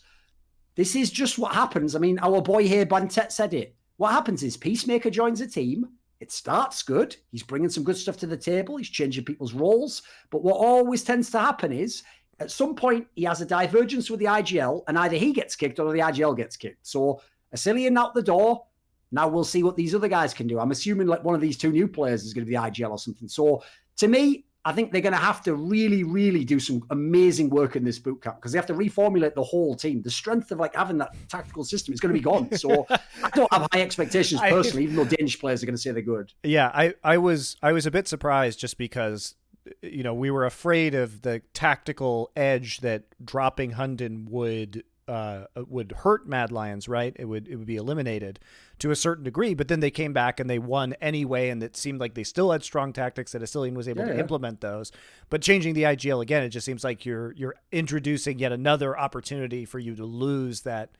this is just what happens. I mean, our boy here, BnTeT, said it. What happens is Peacemaker joins a team. It starts good. He's bringing some good stuff to the table. He's changing people's roles. But what always tends to happen is at some point he has a divergence with the IGL and either he gets kicked or the IGL gets kicked. So a Cillian out the door. Now we'll see what these other guys can do. I'm assuming like one of these two new players is going to be the IGL or something. So to me, I think they're going to have to really, really do some amazing work in this boot camp because they have to reformulate the whole team. The strength of like having that tactical system is going to be gone. So I don't have high expectations personally, even though Danish players are going to say they're good. Yeah, I was a bit surprised just because, you know, we were afraid of the tactical edge that dropping Hunden would hurt Mad Lions, right? It would be eliminated to a certain degree, but then they came back and they won anyway, and it seemed like they still had strong tactics that Cillian was able to implement those. But changing the IGL again, it just seems like you're introducing yet another opportunity for you to lose that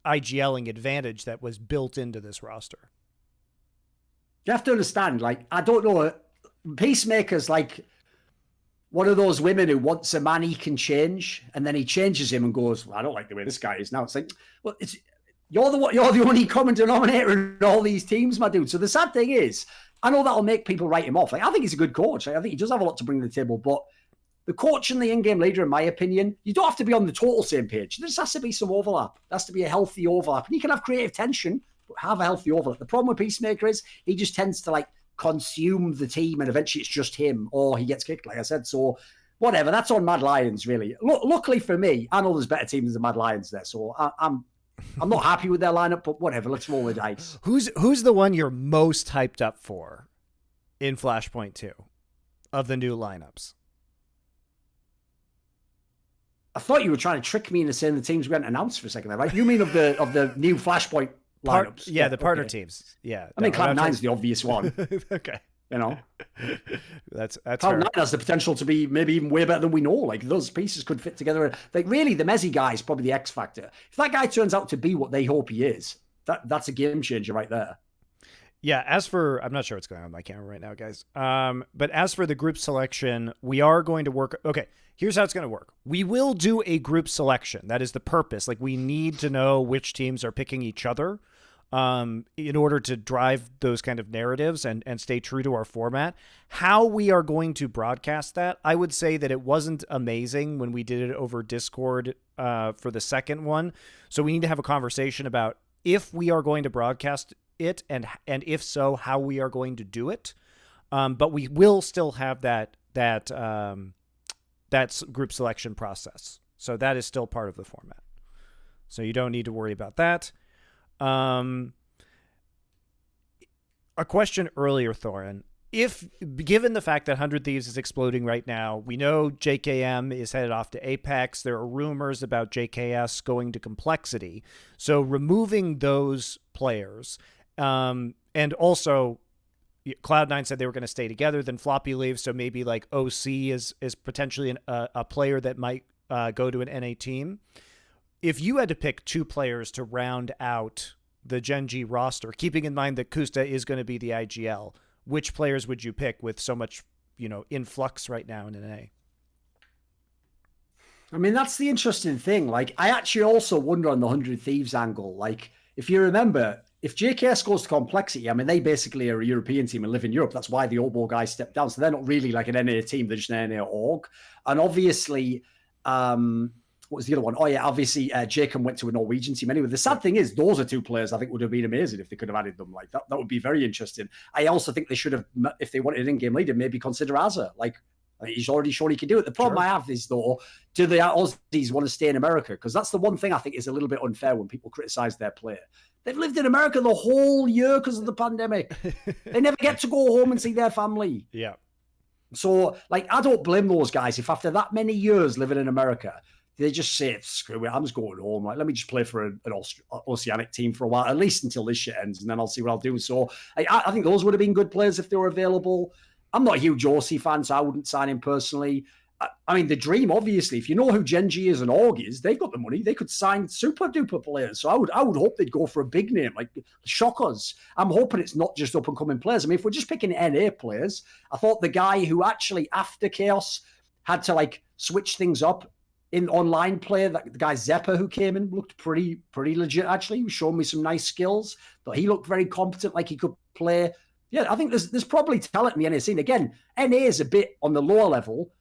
IGLing advantage that was built into this roster. You have to understand, like, I don't know, Peacemaker's like one of those women who wants a man he can change, and then he changes him and goes, well, I don't like the way this guy is now. It's like, well, you're the only common denominator in all these teams, my dude. So the sad thing is, I know that'll make people write him off. Like, I think he's a good coach. Like, I think he does have a lot to bring to the table, but the coach and the in-game leader, in my opinion, you don't have to be on the total same page. There just has to be some overlap. There has to be a healthy overlap. And you can have creative tension, but have a healthy overlap. The problem with Peacemaker is he just tends to like consume the team and eventually it's just him or he gets kicked, like I said. So whatever, that's on Mad Lions, really. Luckily for me, I know there's better teams than Mad Lions there, so I'm not happy with their lineup, but whatever, let's roll the dice. Who's the one you're most hyped up for in Flashpoint 2 of the new lineups? I thought you were trying to trick me into saying the teams we hadn't announced for a second there, right? You mean of the new Flashpoint lineups? The partner teams. Yeah. I mean, Cloud9's the obvious one. Okay. You know, that's Cloud9 has the potential to be maybe even way better than we know. Like those pieces could fit together. Like really, the Messi guy is probably the X factor. If that guy turns out to be what they hope he is, that's a game changer right there. Yeah, as for, I'm not sure what's going on with my camera right now, guys. But as for the group selection, we are going to work. Okay, here's how it's going to work. We will do a group selection. That is the purpose. Like, we need to know which teams are picking each other in order to drive those kind of narratives and stay true to our format. How we are going to broadcast that, I would say that it wasn't amazing when we did it over Discord for the second one. So we need to have a conversation about if we are going to broadcast it, and if so, how we are going to do it. But we will still have that group selection process. So that is still part of the format. So you don't need to worry about that. A question earlier, Thorin. If, given the fact that 100 Thieves is exploding right now, we know JKM is headed off to Apex. There are rumors about JKS going to Complexity. So removing those players, and also Cloud9 said they were going to stay together, then Floppy leaves, so maybe like OC is potentially a player that might go to an NA team. If you had to pick two players to round out the Gen.G roster, keeping in mind that Kusta is going to be the IGL, which players would you pick with so much, influx right now in NA? I mean, that's the interesting thing. Like, I actually also wonder on the 100 Thieves angle. Like, if you remember, if JKS goes to Complexity, I mean, they basically are a European team and live in Europe. That's why the Obo guys stepped down. So they're not really like an NA team. They're just an NA org. And obviously, what was the other one? Oh, yeah, obviously, Jacob went to a Norwegian team. Anyway, the sad thing is, those are two players I think would have been amazing if they could have added them. Like, that would be very interesting. I also think they should have, if they wanted an in-game leader, maybe consider Azza. Like, he's already shown he can do it. The problem I have is, though, do the Aussies want to stay in America? Because that's the one thing I think is a little bit unfair when people criticize their player. They've lived in America the whole year because of the pandemic. They never get to go home and see their family. Yeah. So, like, I don't blame those guys if after that many years living in America, they just say, screw it, I'm just going home. Like, let me just play for an Oceanic team for a while, at least until this shit ends, and then I'll see what I'll do. So I think those would have been good players if they were available. I'm not a huge OC fan, so I wouldn't sign him personally. I mean, the dream, obviously, if you know who Gen.G is and org is, they've got the money. They could sign super duper players. So I would hope they'd go for a big name, like Shockers. I'm hoping it's not just up and coming players. I mean, if we're just picking NA players, I thought the guy who actually after Chaos had to like switch things up in online play, the guy Zeppa who came in looked pretty legit. Actually, he was showing me some nice skills, but he looked very competent, like he could play. Yeah, I think there's probably talent in the NA scene. Again, NA is a bit on the lower level.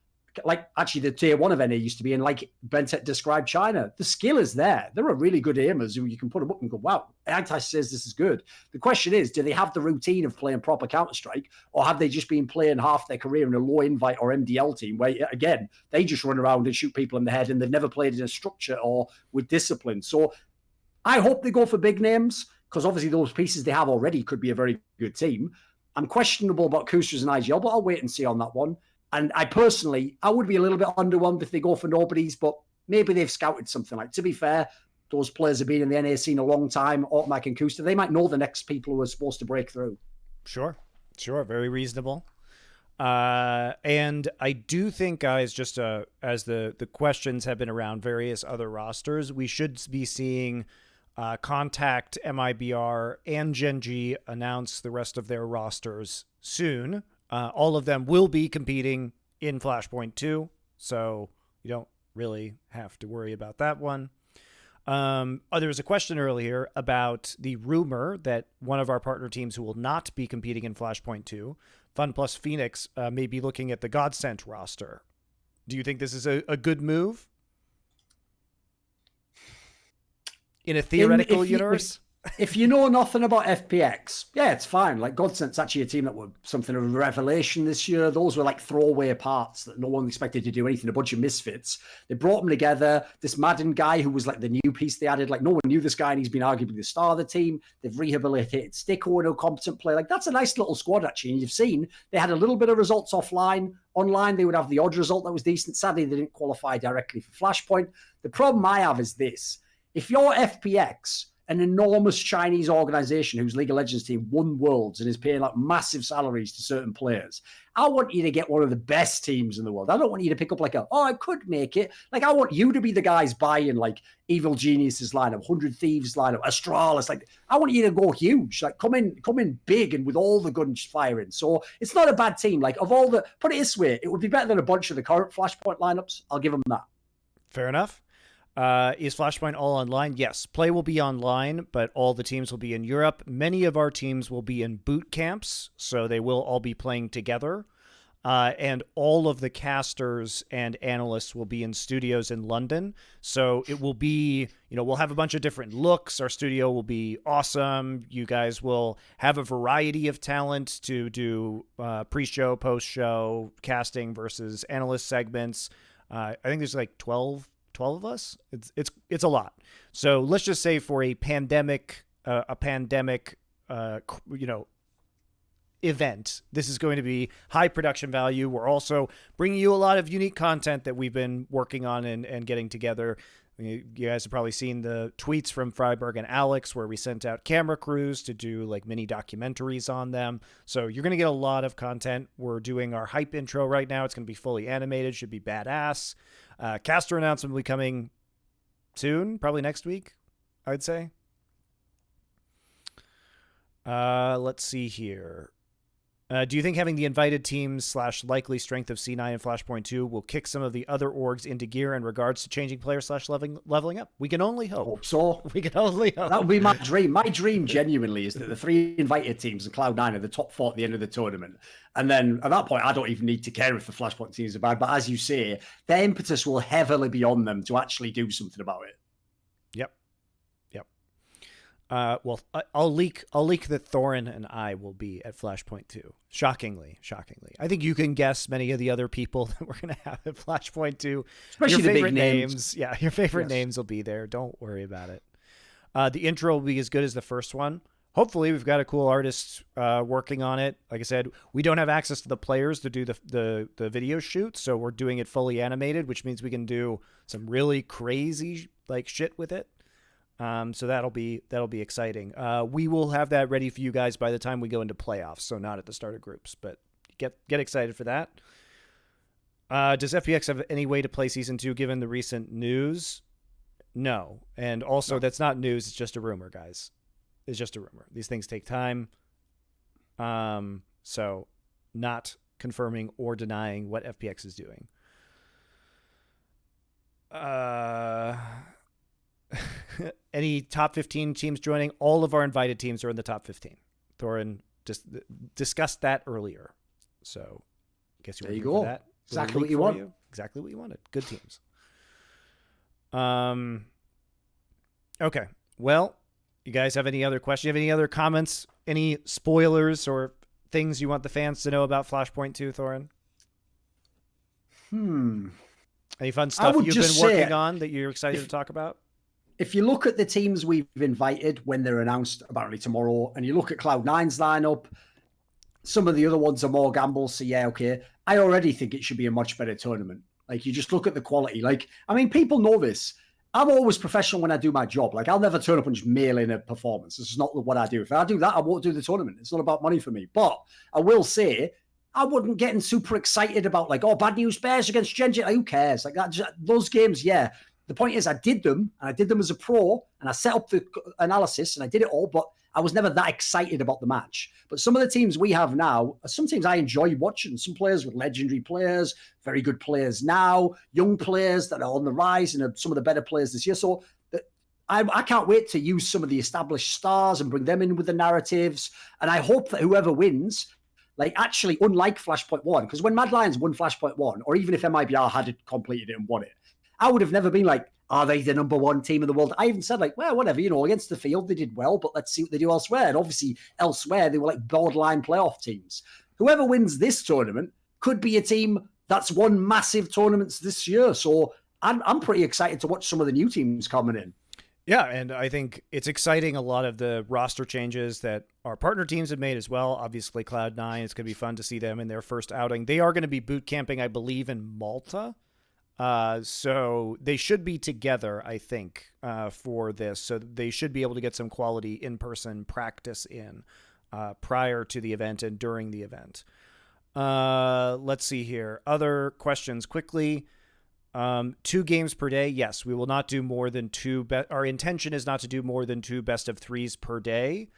Like, actually, the tier 1 of NA used to be in, like BnTeT described, China. The skill is there. There are really good aimers who you can put them up and go, wow, Anti says this is good. The question is, do they have the routine of playing proper Counter-Strike, or have they just been playing half their career in a low invite or MDL team where, again, they just run around and shoot people in the head and they've never played in a structure or with discipline? So I hope they go for big names, because obviously those pieces they have already could be a very good team. I'm questionable about Kustas and IGL, but I'll wait and see on that one. And I would be a little bit underwhelmed if they go for nobodies, but maybe they've scouted something. Like, to be fair, those players have been in the NA scene a long time, Automac and Kusta. They might know the next people who are supposed to break through. Sure. Very reasonable. And I do think, guys, just as the questions have been around various other rosters, we should be seeing Contact, MIBR, and Gen.G announce the rest of their rosters soon. All of them will be competing in Flashpoint 2, so you don't really have to worry about that one. There was a question earlier about the rumor that one of our partner teams who will not be competing in Flashpoint 2, Fun Plus Phoenix, may be looking at the GODSENT roster. Do you think this is a good move? In a theoretical universe? If you know nothing about FPX, yeah, it's fine. Like, GODSENT's actually a team that were something of a revelation this year. Those were like throwaway parts that no one expected to do anything, a bunch of misfits. They brought them together. This Madden guy who was like the new piece they added, like no one knew this guy and he's been arguably the star of the team. They've rehabilitated Sticko and a competent player. Like, that's a nice little squad, actually. And you've seen they had a little bit of results offline. Online, they would have the odd result that was decent. Sadly, they didn't qualify directly for Flashpoint. The problem I have is this. If you're FPX, an enormous Chinese organization whose League of Legends team won Worlds and is paying like massive salaries to certain players. I want you to get one of the best teams in the world. I don't want you to pick up like I could make it. Like, I want you to be the guys buying like Evil Genius's lineup, 100 Thieves lineup, Astralis. Like, I want you to go huge. Like, come in big and with all the guns firing. So it's not a bad team. Like, of all the, put it this way, it would be better than a bunch of the current Flashpoint lineups. I'll give them that. Fair enough. Is Flashpoint all online? Yes. Play will be online, but all the teams will be in Europe. Many of our teams will be in boot camps, so they will all be playing together. And all of the casters and analysts will be in studios in London. So it will be, we'll have a bunch of different looks. Our studio will be awesome. You guys will have a variety of talent to do pre-show, post-show, casting versus analyst segments. I think there's like 12 of us. It's a lot. So let's just say for a pandemic, event, this is going to be high production value. We're also bringing you a lot of unique content that we've been working on and getting together. You guys have probably seen the tweets from Freiberg and Alex where we sent out camera crews to do like mini documentaries on them. So you're going to get a lot of content. We're doing our hype intro right now. It's going to be fully animated, should be badass. Caster announcement will be coming soon, probably next week, I would say. Let's see here. Do you think having the invited teams / likely strength of C9 and Flashpoint 2 will kick some of the other orgs into gear in regards to changing player / leveling up? We can only hope. Hope so. We can only hope. That would be my dream. My dream genuinely is that the 3 invited teams and Cloud9 are the top 4 at the end of the tournament. And then at that point, I don't even need to care if the Flashpoint teams are bad. But as you say, their impetus will heavily be on them to actually do something about it. Yep. Well, I'll leak that Thorin and I will be at Flashpoint 2. Shockingly. I think you can guess many of the other people that we're going to have at Flashpoint 2. Especially your the favorite big names. Yeah, your favorite names will be there. Don't worry about it. The intro will be as good as the first one. Hopefully, we've got a cool artist working on it. Like I said, we don't have access to the players to do the video shoot, so we're doing it fully animated, which means we can do some really crazy like shit with it. So that'll be exciting. We will have that ready for you guys by the time we go into playoffs, so not at the start of groups, but get excited for that. Does FPX have any way to play Season 2 given the recent news? No. And also, that's not news. It's just a rumor, guys. It's just a rumor. These things take time. So not confirming or denying what FPX is doing. Any top 15 teams joining? All of our invited teams are in the top 15. Thorin just discussed that earlier. So I guess there you go. That. Exactly what you want. Exactly what you wanted. Good teams. Okay. Well, you guys have any other questions? You have any other comments? Any spoilers or things you want the fans to know about Flashpoint 2, Thorin? Any fun stuff you've been working on that you're excited to talk about? If you look at the teams we've invited when they're announced apparently tomorrow, and you look at Cloud9's lineup, some of the other ones are more gambles. So yeah, okay. I already think it should be a much better tournament. Like, you just look at the quality. Like, I mean, people know this. I'm always professional when I do my job. Like, I'll never turn up and just mail in a performance. This is not what I do. If I do that, I won't do the tournament. It's not about money for me. But I will say, I wouldn't get super excited about like, oh, bad news bears against Gen.G. Like, who cares? Like that, those games, yeah. The point is, I did them, and I did them as a pro, and I set up the analysis, and I did it all, but I was never that excited about the match. But some of the teams we have now, some teams I enjoy watching, some players with legendary players, very good players now, young players that are on the rise, and are some of the better players this year. So I can't wait to use some of the established stars and bring them in with the narratives. And I hope that whoever wins, like, actually, unlike Flashpoint 1, because when Mad Lions won Flashpoint 1, or even if MIBR had completed it and won it, I would have never been like, are they the number 1 team in the world? I even said like, well, whatever, against the field, they did well, but let's see what they do elsewhere. And obviously elsewhere, they were like borderline playoff teams. Whoever wins this tournament could be a team that's won massive tournaments this year. So I'm pretty excited to watch some of the new teams coming in. Yeah, and I think it's exciting, a lot of the roster changes that our partner teams have made as well. Obviously, Cloud9, it's going to be fun to see them in their first outing. They are going to be boot camping, I believe, in Malta. So they should be together, I think, for this. So they should be able to get some quality in-person practice in prior to the event and during the event. Let's see here. Other questions quickly. 2 games per day. Yes, we will not do more than 2. Our intention is not to do more than 2 best of 3s per day.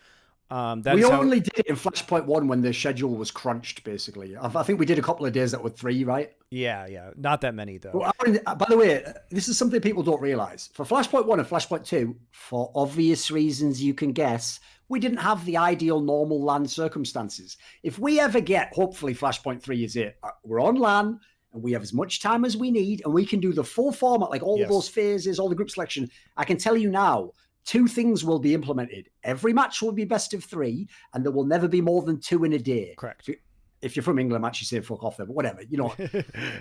We only did it in Flashpoint 1 when the schedule was crunched, basically. I think we did a couple of days that were 3, right? Yeah. Not that many, though. Well, by the way, this is something people don't realize. For Flashpoint 1 and Flashpoint 2, for obvious reasons you can guess, we didn't have the ideal normal LAN circumstances. If we ever get, hopefully Flashpoint 3 is it, we're on LAN, and we have as much time as we need, and we can do the full format, like all those phases, all the group selection. I can tell you now, 2 things will be implemented. Every match will be best of 3, and there will never be more than 2 in a day. Correct. If you're from England, I'm actually saying fuck off there, but whatever, you know.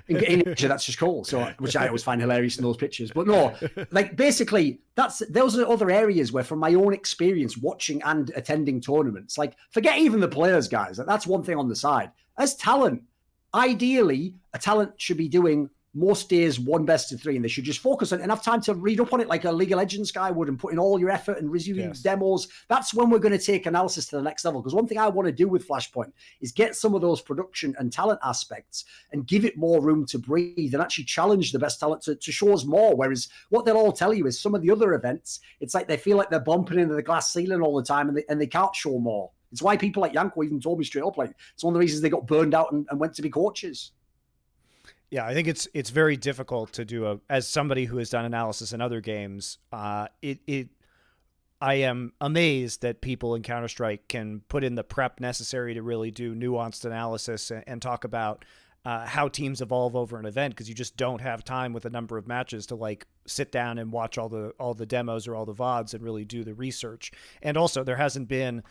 in Asia, that's just cool. So, which I always find hilarious in those pictures. But no, like basically, those are other areas where, from my own experience watching and attending tournaments, like forget even the players, guys. That's one thing on the side. As talent, ideally, a talent should be doing most days 1 best of 3, and they should just focus on enough time to read up on it like a League of Legends guy would and put in all your effort and reviewing demos. That's when we're going to take analysis to the next level. Because one thing I want to do with Flashpoint is get some of those production and talent aspects and give it more room to breathe and actually challenge the best talent to show us more. Whereas what they'll all tell you is some of the other events, it's like they feel like they're bumping into the glass ceiling all the time and they can't show more. It's why people like Yanko even told me straight up, like, it's one of the reasons they got burned out and went to be coaches. Yeah, I think it's very difficult to do as somebody who has done analysis in other games. I am amazed that people in Counter-Strike can put in the prep necessary to really do nuanced analysis and talk about how teams evolve over an event, because you just don't have time with a number of matches to like sit down and watch all the demos or all the VODs and really do the research. And also, there hasn't been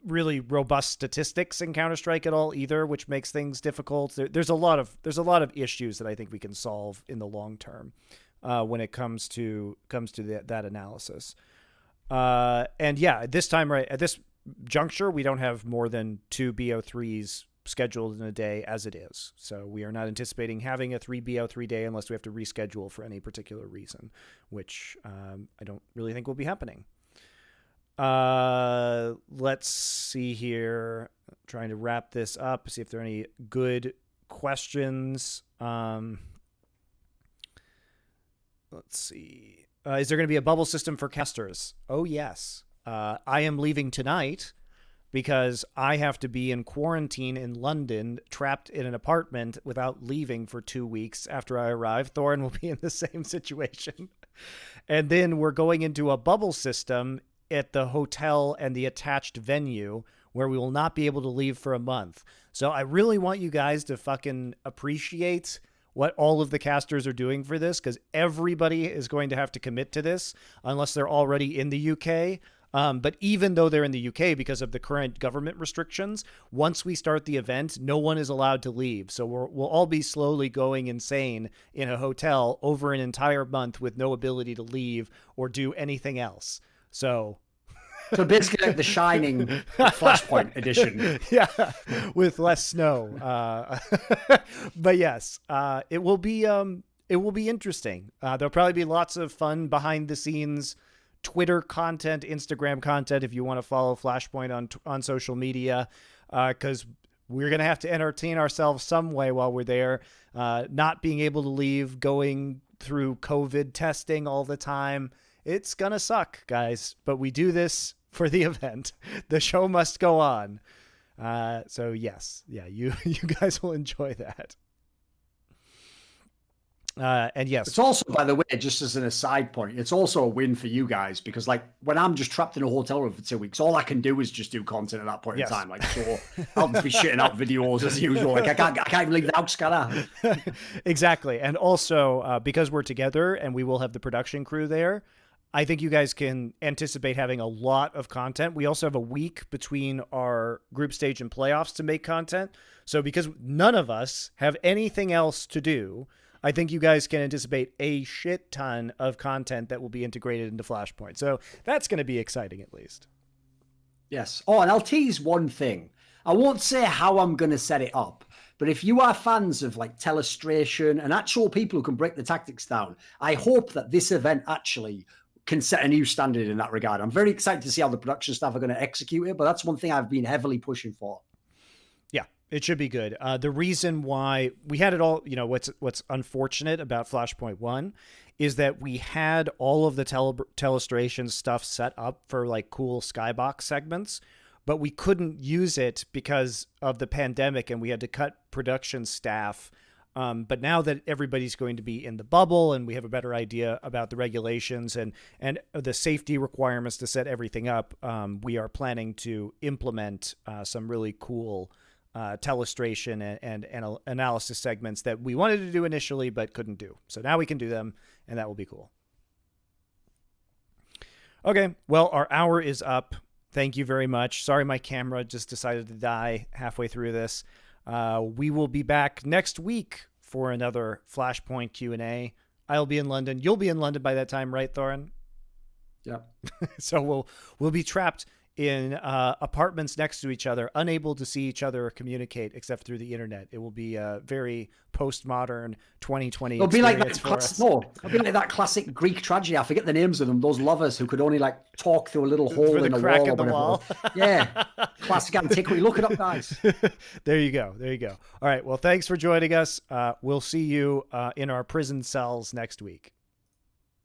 really robust statistics in Counter-Strike at all either, which makes things difficult. There's a lot of issues that I think we can solve in the long term when it comes to that analysis. And yeah, this time, right at this juncture, we don't have more than 2 BO3s scheduled in a day as it is. So we are not anticipating having a 3 BO3 day unless we have to reschedule for any particular reason, which I don't really think will be happening. Let's see here. I'm trying to wrap this up, see if there are any good questions. Let's see. Is there going to be a bubble system for casters? Oh, yes. I am leaving tonight because I have to be in quarantine in London, trapped in an apartment without leaving for 2 weeks after I arrive. Thorin will be in the same situation. And then we're going into a bubble system at the hotel and the attached venue where we will not be able to leave for a month. So I really want you guys to fucking appreciate what all of the casters are doing for this, because everybody is going to have to commit to this unless they're already in the UK. But even though they're in the UK because of the current government restrictions, once we start the event, no one is allowed to leave. So we'll all be slowly going insane in a hotel over an entire month with no ability to leave or do anything else. So basically like the Shining Flashpoint edition. Yeah, with less snow. But yes, it will be interesting. There'll probably be lots of fun behind the scenes Twitter content, Instagram content if you want to follow Flashpoint on social media, because we're going to have to entertain ourselves some way while we're there, not being able to leave, going through COVID testing all the time. It's going to suck, guys, but we do this for the event. The show must go on. So yes, yeah, you guys will enjoy that. And yes, it's also, by the way, just as an aside point, it's also a win for you guys, because like when I'm just trapped in a hotel room for 2 weeks, all I can do is just do content at that point in time. Like, so I'll just be shitting out videos as usual. Like I can't even leave the house, can I? Exactly. And also because we're together and we will have the production crew there, I think you guys can anticipate having a lot of content. We also have a week between our group stage and playoffs to make content. So because none of us have anything else to do, I think you guys can anticipate a shit ton of content that will be integrated into Flashpoint. So that's going to be exciting, at least. Yes. Oh, and I'll tease one thing. I won't say how I'm going to set it up, But if you are fans of like telestration and actual people who can break the tactics down, I hope that this event actually can set a new standard in that regard. I'm very excited to see how the production staff are going to execute it, but that's one thing I've been heavily pushing for. Yeah, it should be good. The reason why we had it all, you know, what's unfortunate about Flashpoint 1 is that we had all of the telestration stuff set up for like cool skybox segments, but we couldn't use it because of the pandemic and we had to cut production staff. But now that everybody's going to be in the bubble and we have a better idea about the regulations and the safety requirements to set everything up, we are planning to implement some really cool telestration and analysis segments that we wanted to do initially but couldn't do. So now we can do them, and that will be cool. Okay, well, our hour is up. Thank you very much. Sorry my camera just decided to die halfway through this. We will be back next week for another Flashpoint Q&A. I'll be in London. You'll be in London by that time, right, Thorin? Yeah. So we'll be trapped in apartments next to each other, unable to see each other or communicate except through the internet. It will be a very postmodern 2020 It'll be like that it'll be like that classic Greek tragedy. I forget the names of them. Those lovers who could only like talk through a little hole in the crack wall. in the wall. Yeah, classic antiquity. Look it up, guys. There you go. There you go. All right. Well, thanks for joining us. We'll see you in our prison cells next week.